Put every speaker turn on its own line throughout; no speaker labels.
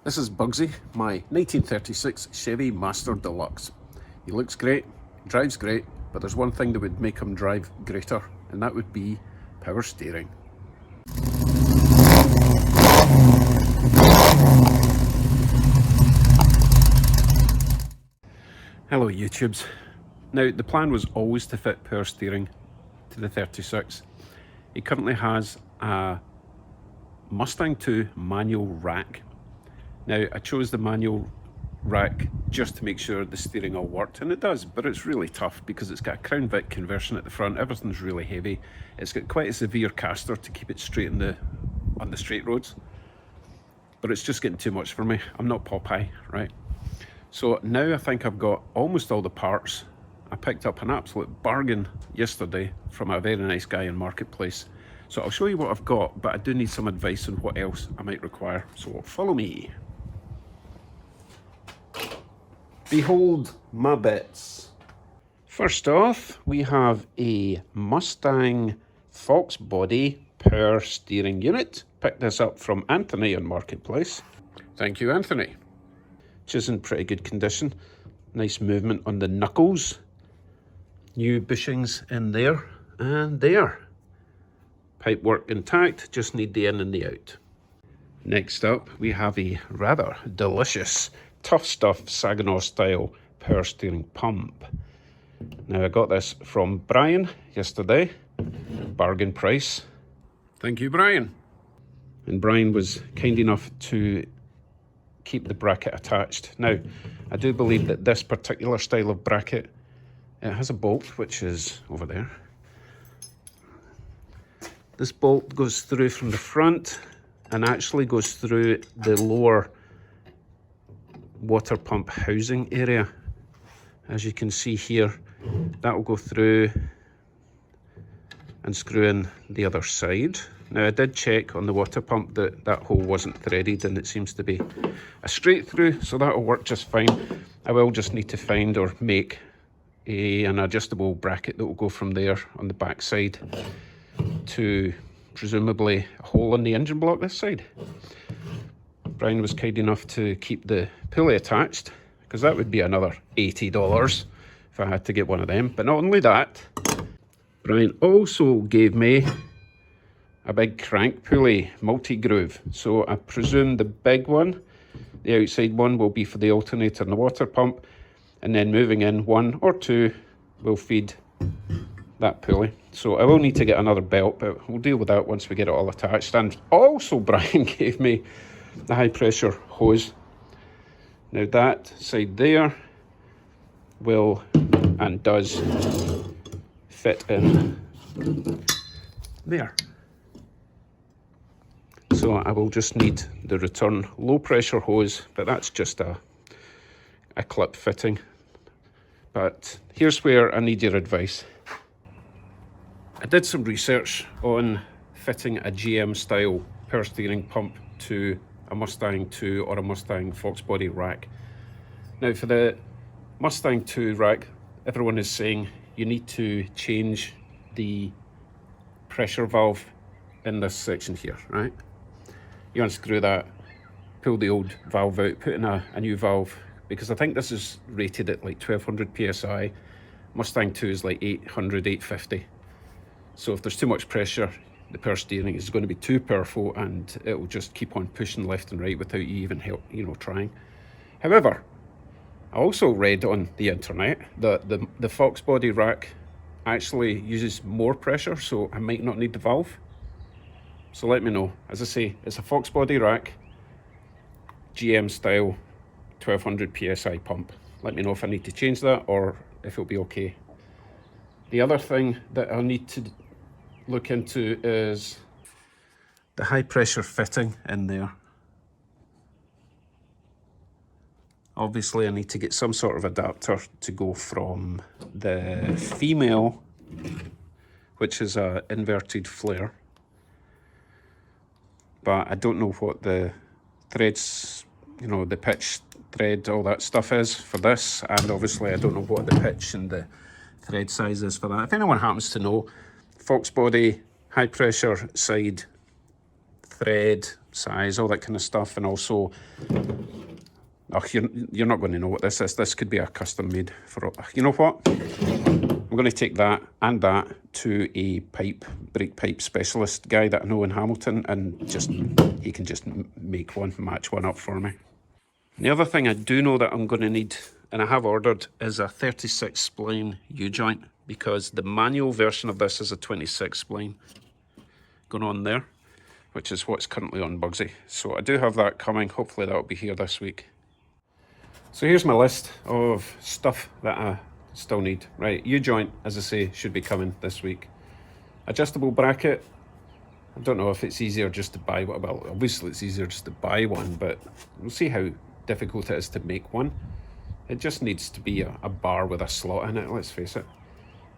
This is Bugsy, my 1936 Chevy Master Deluxe. He looks great, drives great, but there's one thing that would make him drive greater, and that would be power steering. Hello YouTubes. Now the plan was always to fit power steering to the 36. He currently has a Mustang 2 manual rack. Now I chose the manual rack just to make sure the steering all worked, and it does, but it's really tough because it's got a Crown Vic conversion at the front. Everything's really heavy. It's got quite a severe caster to keep it straight on the straight roads, but it's just getting too much for me. I'm not Popeye, right? So now I think I've got almost all the parts. I picked up an absolute bargain yesterday from a very nice guy in Marketplace. So I'll show you what I've got, but I do need some advice on what else I might require. So follow me. Behold my bits. First off, we have a Mustang Fox body power steering unit. Picked this up from Anthony on Marketplace. Thank you, Anthony. Which is in pretty good condition. Nice movement on the knuckles. New bushings in there and there. Pipework intact, just need the in and the out. Next up, we have a rather delicious Tough Stuff Saginaw style power steering pump. Now I got this from Brian yesterday, bargain price. Thank you, Brian. And Brian was kind enough to keep the bracket attached. Now, I do believe that this particular style of bracket, it has a bolt which is over there. This bolt goes through from the front and actually goes through the lower water pump housing area. As you can see here, that will go through and screw in the other side. Now I did check on the water pump that that hole wasn't threaded, and it seems to be a straight through, so that'll work just fine. I will just need to find or make an adjustable bracket that will go from there on the back side to presumably a hole in the engine block this side. Brian was kind enough to keep the pulley attached, because that would be another $80 if I had to get one of them. But not only that, Brian also gave me a big crank pulley, multi-groove. So I presume the big one, the outside one, will be for the alternator and the water pump, and then moving in one or two will feed that pulley. So I will need to get another belt, but we'll deal with that once we get it all attached. And also Brian gave me the high pressure hose. Now that side there will and does fit in there. So I will just need the return low pressure hose, but that's just a clip fitting. But here's where I need your advice. I did some research on fitting a GM style power steering pump to a Mustang 2 or a Mustang Fox body rack. Now for the Mustang 2 rack, everyone is saying you need to change the pressure valve in this section here, right? You unscrew that, pull the old valve out, put in a new valve, because I think this is rated at like 1200 PSI. Mustang 2 is like 800, 850. So if there's too much pressure, the power steering is going to be too powerful and it will just keep on pushing left and right without you even trying. However, I also read on the internet that the Fox body rack actually uses more pressure, so I might not need the valve. So let me know. As I say, it's a Fox body rack, GM style, 1200 PSI pump. Let me know if I need to change that or if it'll be okay. The other thing that I'll need to look into is the high pressure fitting in there. Obviously I need to get some sort of adapter to go from the female, which is a inverted flare, but I don't know what the threads, the pitch thread, all that stuff is for this, and obviously I don't know what the pitch and the thread size is for that. If anyone happens to know, Fox body, high pressure side thread, size, all that kind of stuff. And also, oh, you're not going to know what this is. This could be a custom made for, you know what? I'm going to take that and that to a brake pipe specialist guy that I know in Hamilton, and he can just make one, match one up for me. And the other thing I do know that I'm going to need, and I have ordered, is a 36 spline U-joint, because the manual version of this is a 26 spline going on there, which is what's currently on Bugsy. So I do have that coming. Hopefully that'll be here this week. So here's my list of stuff that I still need. Right, U-joint, as I say, should be coming this week. Adjustable bracket. I don't know if it's easier just to buy one. Well, obviously it's easier just to buy one, but we'll see how difficult it is to make one. It just needs to be a bar with a slot in it, let's face it.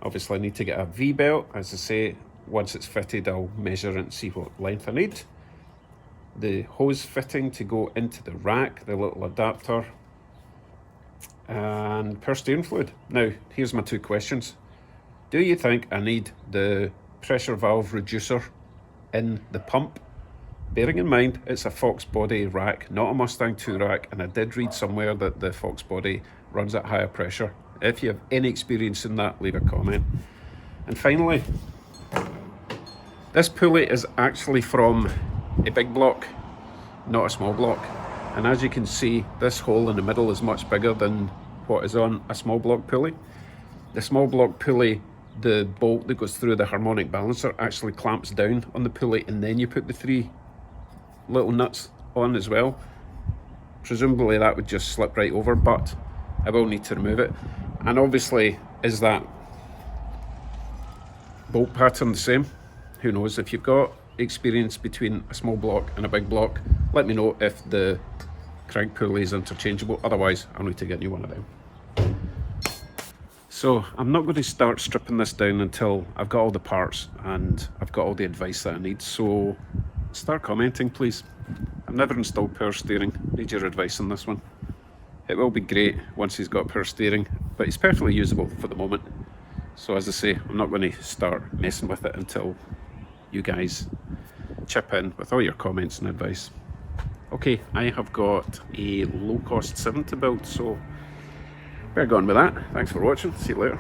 Obviously I need to get a V-belt. As I say, once it's fitted, I'll measure it and see what length I need. The hose fitting to go into the rack, the little adapter, and power steering fluid. Now, here's my two questions. Do you think I need the pressure valve reducer in the pump? Bearing in mind, it's a Fox body rack, not a Mustang 2 rack, and I did read somewhere that the Fox body runs at higher pressure. If you have any experience in that, leave a comment. And finally, this pulley is actually from a big block, not a small block. And as you can see, this hole in the middle is much bigger than what is on a small block pulley. The small block pulley, the bolt that goes through the harmonic balancer actually clamps down on the pulley, and then you put the 3 little nuts on as well. Presumably that would just slip right over, but I will need to remove it. And obviously, is that bolt pattern the same? Who knows? If you've got experience between a small block and a big block, let me know if the crank pulley is interchangeable. Otherwise, I'll need to get a new one of them. So I'm not going to start stripping this down until I've got all the parts and I've got all the advice that I need. So start commenting, please. I've never installed power steering. Need your advice on this one. It will be great once he's got power steering, but it's perfectly usable for the moment. So as I say, I'm not going to start messing with it until you guys chip in with all your comments and advice. Okay, I have got a low-cost 7 to build, so we're going with that. Thanks for watching. See you later.